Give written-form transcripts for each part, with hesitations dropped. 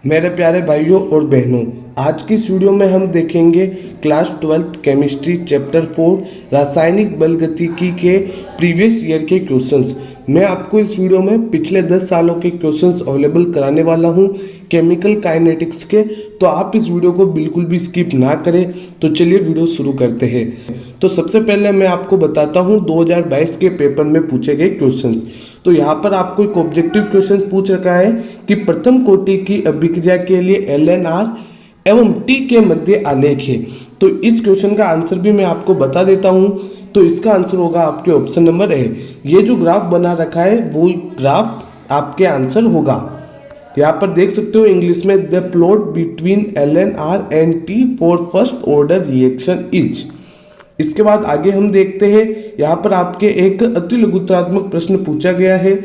मेरे प्यारे भाइयों और बहनों, आज की इस वीडियो में हम देखेंगे क्लास 12th केमिस्ट्री चैप्टर 4 रासायनिक बलगतिकी के प्रीवियस ईयर के क्वेश्चंस। मैं आपको इस वीडियो में पिछले 10 सालों के क्वेश्चंस अवेलेबल कराने वाला हूं केमिकल काइनेटिक्स के, तो आप इस वीडियो को बिल्कुल भी स्किप ना करें। तो चलिए वीडियो शुरू करते हैं। तो सबसे पहले मैं आपको बताता हूं 2022 के पेपर में पूछे गए क्वेश्चंस। तो यहाँ पर आपको एक ऑब्जेक्टिव क्वेश्चन पूछ रखा है कि प्रथम कोटि की अभिक्रिया के लिए LNR एवं T के मध्य आलेख है। तो इस क्वेश्चन का आंसर भी मैं आपको बता देता हूँ। तो इसका आंसर होगा आपके ऑप्शन नंबर ए। ये जो ग्राफ बना रखा है वो ग्राफ आपके आंसर होगा। यहाँ पर देख सकते हो इंग्लिश में the plot between LNR and T for first order reaction is. इसके बाद आगे हम देखते हैं, यहाँ पर आपके एक अति लघुत्तरात्मक प्रश्न पूछा गया है।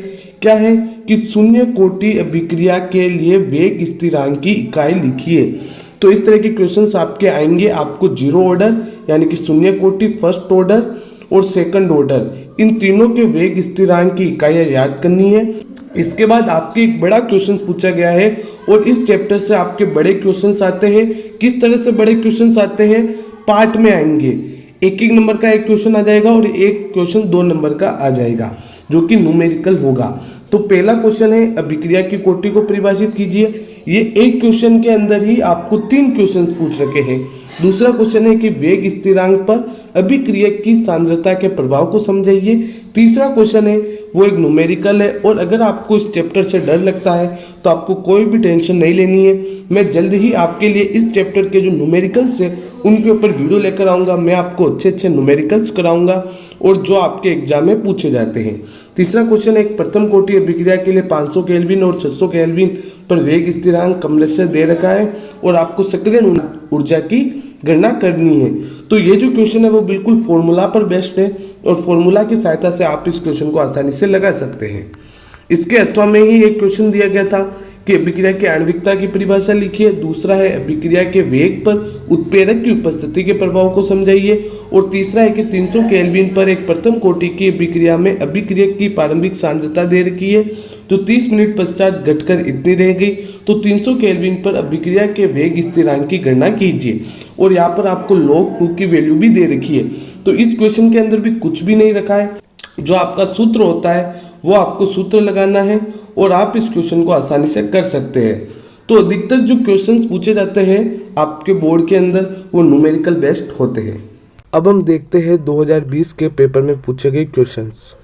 क्या है कि शून्य कोटि अभिक्रिया के लिए वेग स्थिरांक की इकाई लिखिए। तो इस तरह के क्वेश्चंस आपके आएंगे। आपको जीरो ऑर्डर यानी कि शून्य कोटि, फर्स्ट ऑर्डर और सेकंड ऑर्डर, इन तीनों के वेग स्थिरांक की इकाइयाँ याद करनी है। इसके बाद आपके एक बड़ा क्वेश्चन पूछा गया है और इस चैप्टर से आपके बड़े क्वेश्चंस आते हैं। किस तरह से बड़े क्वेश्चंस आते हैं? पार्ट में आएंगे। एक नंबर का एक क्वेश्चन आ जाएगा और एक क्वेश्चन 2 नंबर का आ जाएगा जो कि न्यूमेरिकल होगा। तो पहला क्वेश्चन है अभिक्रिया की कोटि को परिभाषित कीजिए। ये एक क्वेश्चन के अंदर ही आपको 3 क्वेश्चंस पूछ रखे हैं। दूसरा क्वेश्चन है कि वेग स्थिरांक पर अभिक्रिया की सांद्रता के प्रभाव को समझाइए। तीसरा क्वेश्चन है वो एक न्यूमेरिकल है। और अगर आपको इस चैप्टर से डर लगता है तो आपको कोई भी टेंशन नहीं लेनी है। मैं जल्द ही आपके लिए इस चैप्टर के जो न्यूमेरिकल्स है उनके ऊपर वीडियो लेकर आऊँगा। मैं आपको अच्छे न्यूमेरिकल्स कराऊंगा और जो आपके एग्जाम में पूछे जाते हैं। तीसरा क्वेश्चन है एक प्रथम कोटि अभिक्रिया के लिए 500 केल्विन और 600 केल्विन पर वेग स्थिरांक कमलेश से दे रखा है और आपको सक्रिय ऊर्जा की गणना करनी है। तो ये जो क्वेश्चन है वो बिल्कुल फॉर्मूला पर बेस्ड है और फॉर्मूला की सहायता से आप इस क्वेश्चन को आसानी से लगा सकते हैं। इसके अथवा में ही एक क्वेश्चन दिया गया था कि अभिक्रिया की आणविकता की परिभाषा लिखिए। दूसरा है अभिक्रिया के वेग पर उत्प्रेरक की उपस्थिति के प्रभाव को समझाइए। और तीसरा है कि 300 केल्विन पर एक प्रथम कोटि की अभिक्रिया में अभिक्रिया की प्रारंभिक सांद्रता दे रखी है जो 30 मिनट पश्चात घटकर इतनी रह गई। तो 300 केल्विन पर अभिक्रिया के वेग स्थिरांक की गणना कीजिए। और यहाँ पर आपको log 2 की वैल्यू भी दे रखी है। तो इस क्वेश्चन के अंदर भी कुछ भी नहीं रखा है। जो आपका सूत्र होता है वो आपको सूत्र लगाना है और आप इस क्वेश्चन को आसानी से कर सकते हैं। तो अधिकतर जो क्वेश्चंस पूछे जाते हैं आपके बोर्ड के अंदर वो न्यूमेरिकल बेस्ड होते हैं। अब हम देखते हैं 2020 के पेपर में पूछे गए क्वेश्चंस।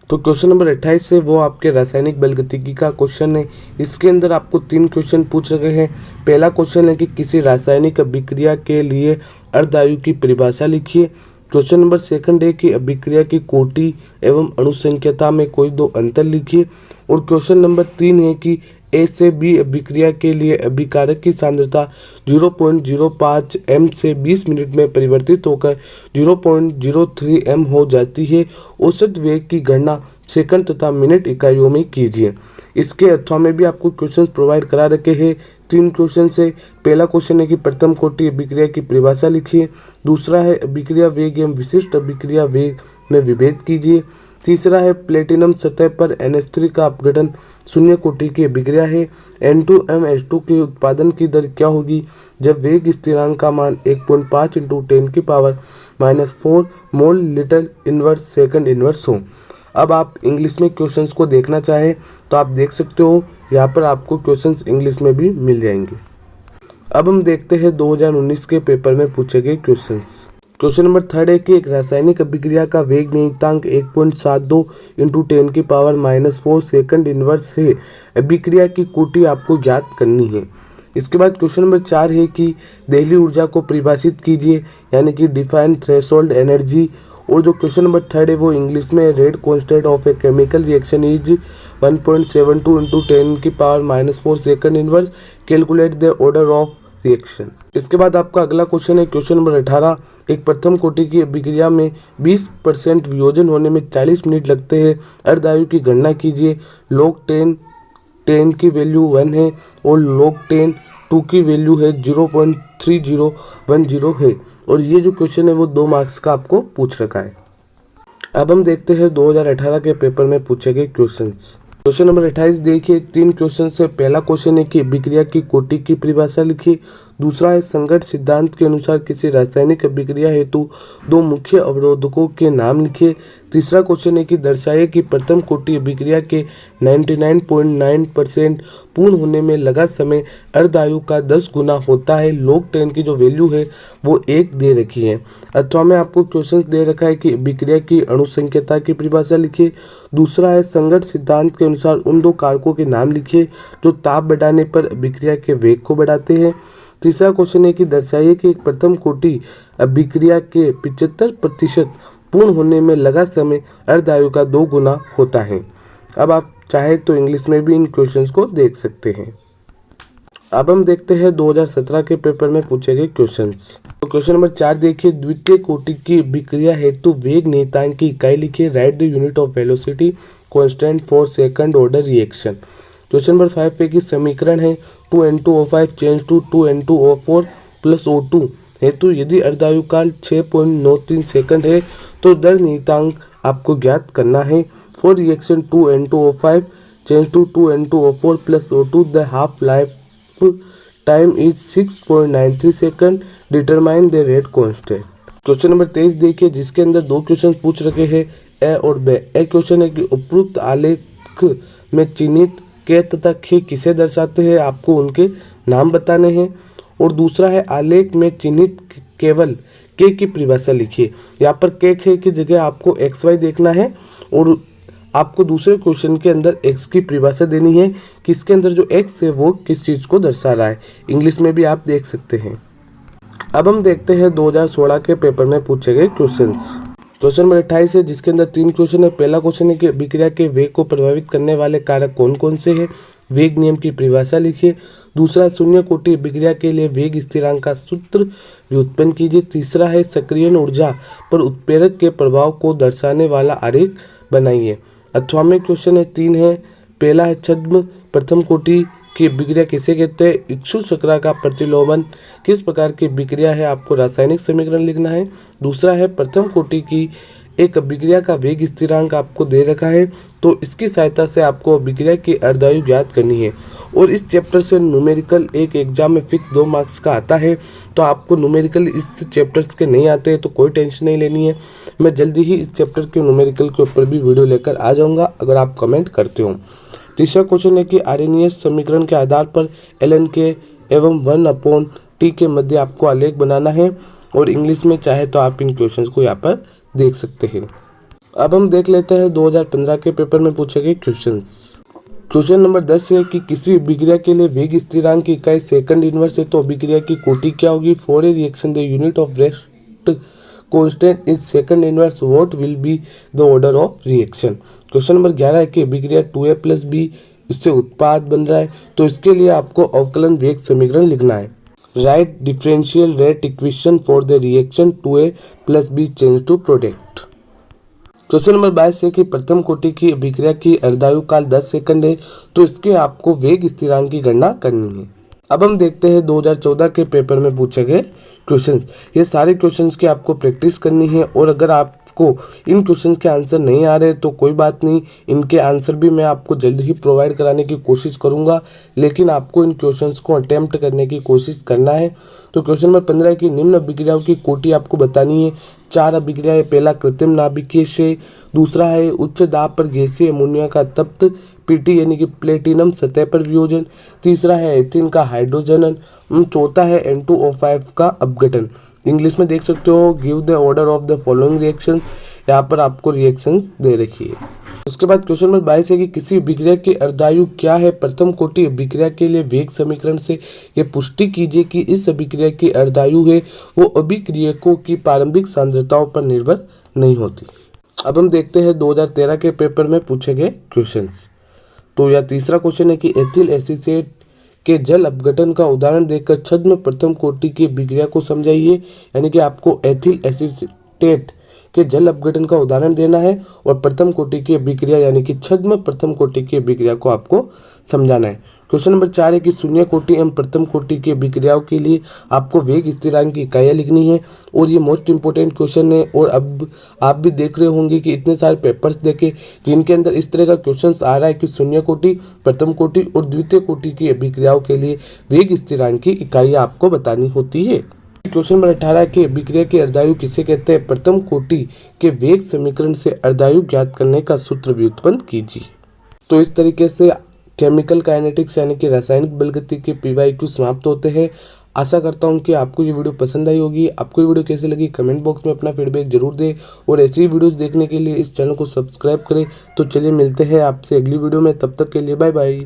तो क्वेश्चन नंबर 28 है वो आपके रासायनिक बलगतिकी का क्वेश्चन है। इसके अंदर आपको 3 क्वेश्चन पूछ रहे हैं। पहला क्वेश्चन है कि किसी रासायनिक अभिक्रिया के लिए अर्धआयु की परिभाषा लिखिए। क्वेश्चन नंबर 2 है कि अभिक्रिया की कोटि एवं अणुसंख्यता में कोई 2 अंतर लिखिए। और क्वेश्चन नंबर 3 है कि A से B अभिक्रिया के लिए अभिकारक की सांद्रता 0.05 m से 20 मिनट में परिवर्तित होकर 0.03 m हो जाती है। औसत वेग की गणना सेकंड तथा मिनट इकाइयों में कीजिए। इसके अथवा में भी आपको क्वेश्चन प्रोवाइड करा रखे हैं। 3 क्वेश्चन से पहला क्वेश्चन है कि प्रथम कोटि अभिक्रिया की परिभाषा लिखिए। दूसरा है अभिक्रिया वेग एवं विशिष्ट अभिक्रिया वेग में विभेद कीजिए। तीसरा है प्लेटिनम सतह पर NH3 का अपघटन शून्य कोटि की अभिक्रिया है। N2MH2 के उत्पादन की दर क्या होगी जब वेग स्थिरांक का मान 1.5 × 10⁻⁻⁴ mole litre inverse second inverse हो। अब आप इंग्लिश में क्वेश्चंस को देखना चाहें तो आप देख सकते हो, यहाँ पर आपको क्वेश्चंस इंग्लिश में भी मिल जाएंगे। अब हम देखते हैं 2019 के पेपर में पूछे गए क्वेश्चंस। क्वेश्चन नंबर 3 है कि एक रासायनिक अभिक्रिया का वेग नियतांक 1.72 × 10⁻⁻⁴ सेकंड इनवर्स है। अभिक्रिया की कोटि आपको ज्ञात करनी है। इसके बाद क्वेश्चन नंबर 4 है कि देहली ऊर्जा को परिभाषित कीजिए यानी कि डिफाइन थ्रेशोल्ड एनर्जी। और जो क्वेश्चन नंबर 3 है वो इंग्लिश में rate constant of a chemical reaction is 1.72 × 10⁻⁴ second inverse. Calculate the order of reaction. इसके बाद आपका अगला क्वेश्चन है क्वेश्चन नंबर 18। एक प्रथम कोटि की अभिक्रिया में 20% वियोजन होने में 40 मिनट लगते हैं। अर्धआयु की गणना कीजिए। log 10 की वैल्यू 1 है और log 10 2 की वैल्यू है 0.3010 है। और ये जो क्वेश्चन है वो 2 मार्क्स का आपको पूछ रखा है। अब हम देखते हैं 2018 के पेपर में पूछे गए क्वेश्चंस। क्वेश्चन नंबर 28 देखिए, 3 क्वेश्चन से पहला क्वेश्चन है कि अभिक्रिया की कोटि की परिभाषा लिखिए। दूसरा है संगत सिद्धांत के अनुसार किसी रासायनिक अभिक्रिया हेतु 2 मुख्य अवरोधकों के नाम लिखिए। तीसरा क्वेश्चन है कि दर्शाइए कि प्रथम कोटि अभिक्रिया के 99.9% पूर्ण होने में लगा समय अर्धायु का 10 गुना होता है। log 10 की जो वैल्यू है वो 1 दे रखी है। अथवा में आपको क्वेश्चन दे रखा है कि अभिक्रिया की अणुसंख्यता की परिभाषा लिखिए। दूसरा है संगत सिद्धांत के अनुसार उन 2 कारकों के नाम लिखिए जो ताप बढ़ाने पर अभिक्रिया के वेग को बढ़ाते हैं। तीसरा क्वेश्चन है कि दर्शाइए कि प्रथम कोटि अभिक्रिया के 75% पूर्ण होने में लगा समय अर्धायु का 2 गुना होता है। अब आप चाहे तो इंग्लिश में भी इन क्वेश्चंस को देख सकते हैं। अब हम देखते हैं 2017 के पेपर में पूछे गए क्वेश्चंस। तो क्वेश्चन नंबर 4 देखिए, द्वितीय कोटि की अभिक्रिया हेतु वेग नियतांक की इकाई लिखिए। Right the unit of velocity constant for second order reaction. Question number 5 पे की समीकरण है 2N2O5 change to 2N2O4 plus O2 हेतु यदि अर्धायु काल 6.93 सेकंड है तो दर नियतांक आपको ज्ञात करना है। For reaction 2N2O5 change to 2N2O4 plus O2 the half life time is 6.93 second, determine the rate constant. Question number 23 देखिए, जिसके अंदर 2 क्वेश्चन पूछ रखे हैं ए और बी। ए क्वेश्चन है कि उपरोक्त आलेख में चिन्हित के तथा खे किसे दर्शाते हैं, आपको उनके नाम बताने हैं। और दूसरा है आलेख में चिन्हित केवल के की परिभाषा लिखिए। यहाँ पर के खे की जगह आपको एक्स वाई देखना है और आपको दूसरे क्वेश्चन के अंदर एक्स की परिभाषा देनी है कि इसके अंदर जो एक्स है वो किस चीज़ को दर्शा रहा है। इंग्लिश में भी आप देख सकते हैं। अब हम देखते हैं 2016 के पेपर में पूछे गए क्वेश्चंस। क्वेश्चन नंबर 28 है, जिसके अंदर 3 क्वेश्चन है। पहला क्वेश्चन है कि अभिक्रिया के वेग को प्रभावित करने वाले कारक कौन कौन से हैं, वेग नियम की परिभाषा लिखिए। दूसरा, शून्य कोटि अभिक्रिया के लिए वेग स्थिरांक का सूत्र व्युत्पन्न कीजिए। तीसरा है सक्रियण ऊर्जा पर उत्प्रेरक के प्रभाव को दर्शाने वाला आरेख बनाइए। 18वें क्वेश्चन है 3 है। पहला है छद्म प्रथम कोटि की अभिक्रिया किसे कहते हैं, इक्षु चक्रा का प्रतिलोमन किस प्रकार की अभिक्रिया है, आपको रासायनिक समीकरण लिखना है। दूसरा है प्रथम कोटि की एक अभिक्रिया का वेग स्थिरांक आपको दे रखा है तो इसकी सहायता से आपको अभिक्रिया की अर्धायु ज्ञात करनी है। और इस चैप्टर से न्यूमेरिकल एक एग्जाम में फिक्स 2 मार्क्स का आता है, तो आपको न्यूमेरिकल इस चैप्टर्स के नहीं आते हैं तो कोई टेंशन नहीं लेनी है। मैं जल्दी ही इस चैप्टर के न्यूमेरिकल के ऊपर भी वीडियो लेकर आ जाऊँगा अगर आप कमेंट करते हो। तीसरा क्वेश्चन है कि आर्हेनियस समीकरण के आधार पर ln के एवं 1/t के मध्य आपको आलेख बनाना है। और इंग्लिश में चाहे तो आप इन क्वेश्चंस को यहाँ पर देख सकते हैं। अब हम देख लेते हैं 2015 के पेपर में पूछे गए क्वेश्चंस। क्वेश्चन नंबर 10 है कि किसी अभिक्रिया के लिए वेग स्थिरांक की इकाई सेकंड इनवर्स है तो अभिक्रिया की कोटि क्या होगी। For a reaction the unit of rest constant is second inverse, what will be the order of reaction. Question number 11 है कि अभिक्रिया 2a + b इससे उत्पाद बन रहा है तो इसके लिए आपको अवकलन वेग समीकरण लिखना है। Write differential rate equation for the reaction 2a + b change to product. Question number 22 है कि प्रथम कोटि की अभिक्रिया की अर्धायु काल 10 सेकंड है तो इसके आपको वेग स्थिरांक की गणना करनी है। अब हम देखते हैं 2014 के पेपर में पूछे गए क्वेश्चन। ये सारे क्वेश्चंस की आपको प्रैक्टिस करनी है और अगर आपको इन क्वेश्चंस के आंसर नहीं आ रहे तो कोई बात नहीं, इनके आंसर भी मैं आपको जल्द ही प्रोवाइड कराने की कोशिश करूंगा, लेकिन आपको इन क्वेश्चंस को अटेम्प्ट करने की कोशिश करना है। तो क्वेश्चन नंबर 15 की निम्न अभिक्रियाओं की कोटि आपको बतानी है। 4 अभिक्रियाएं। पहला कृत्रिम नाभिकीय क्षय, दूसरा है उच्च दाब पर गैसीय अमोनिया का तप्त पीटी यानी कि प्लेटिनम सतह पर वियोजन, तीसरा है एथीन का हाइड्रोजनन, चौथा है N2O5 का अपघटन। इंग्लिश में देख सकते हो give the order of the following reactions, यहाँ पर आपको रिएक्शंस दे रखी है। उसके बाद क्वेश्चन नंबर 22 है कि किसी अभिक्रिया की अर्धायु क्या है। प्रथम कोटि अभिक्रिया के लिए वेग समीकरण से ये पुष्टि कीजिए कि इस अभिक्रिया की अर्धायु है वो अभिक्रियकों की प्रारंभिक सांद्रताओं पर निर्भर नहीं होती। अब हम देखते हैं 2013 के पेपर में पूछे गए क्वेश्चंस। तो यह तीसरा क्वेश्चन है कि एथिल एसीटेट के जल अपघटन का उदाहरण देकर छद्म प्रथम कोटि की अभिक्रिया को समझाइए। यानी कि आपको एथिल एसीटेट के जल अपघटन का उदाहरण देना है और प्रथम कोटि की अभिक्रिया यानी कि छद्म प्रथम कोटि की अभिक्रिया को आपको समझाना है। क्वेश्चन नंबर 4 है कि शून्य कोटि एवं प्रथम कोटि की अभिक्रियाओं के लिए आपको वेग स्थिरांक की इकाइयाँ लिखनी है और ये मोस्ट इंपोर्टेंट क्वेश्चन है। और अब आप भी देख रहे होंगे कि इतने सारे पेपर्स देखे जिनके अंदर इस तरह का क्वेश्चन आ रहा है कि शून्य कोटि, प्रथम कोटि और द्वितीय कोटि की अभिक्रियाओं के लिए वेग स्थिरांक की इकाइयाँ आपको बतानी होती है। क्वेश्चन नंबर 18 के अभिक्रिया के अर्धायु किसे कहते हैं? प्रथम कोटि के वेग समीकरण से अर्धायु ज्ञात करने का सूत्र व्युत्पन्न कीजिए। तो इस तरीके से केमिकल काइनेटिक्स यानी कि रासायनिक बलगति के PYQ समाप्त होते हैं। आशा करता हूं कि आपको ये वीडियो पसंद आई होगी। आपको ये वीडियो कैसी लगी कमेंट बॉक्स में अपना फीडबैक जरूर दें और ऐसी वीडियोस देखने के लिए इस चैनल को सब्सक्राइब करें। तो चलिए मिलते हैं आपसे अगली वीडियो में, तब तक के लिए बाय बाय।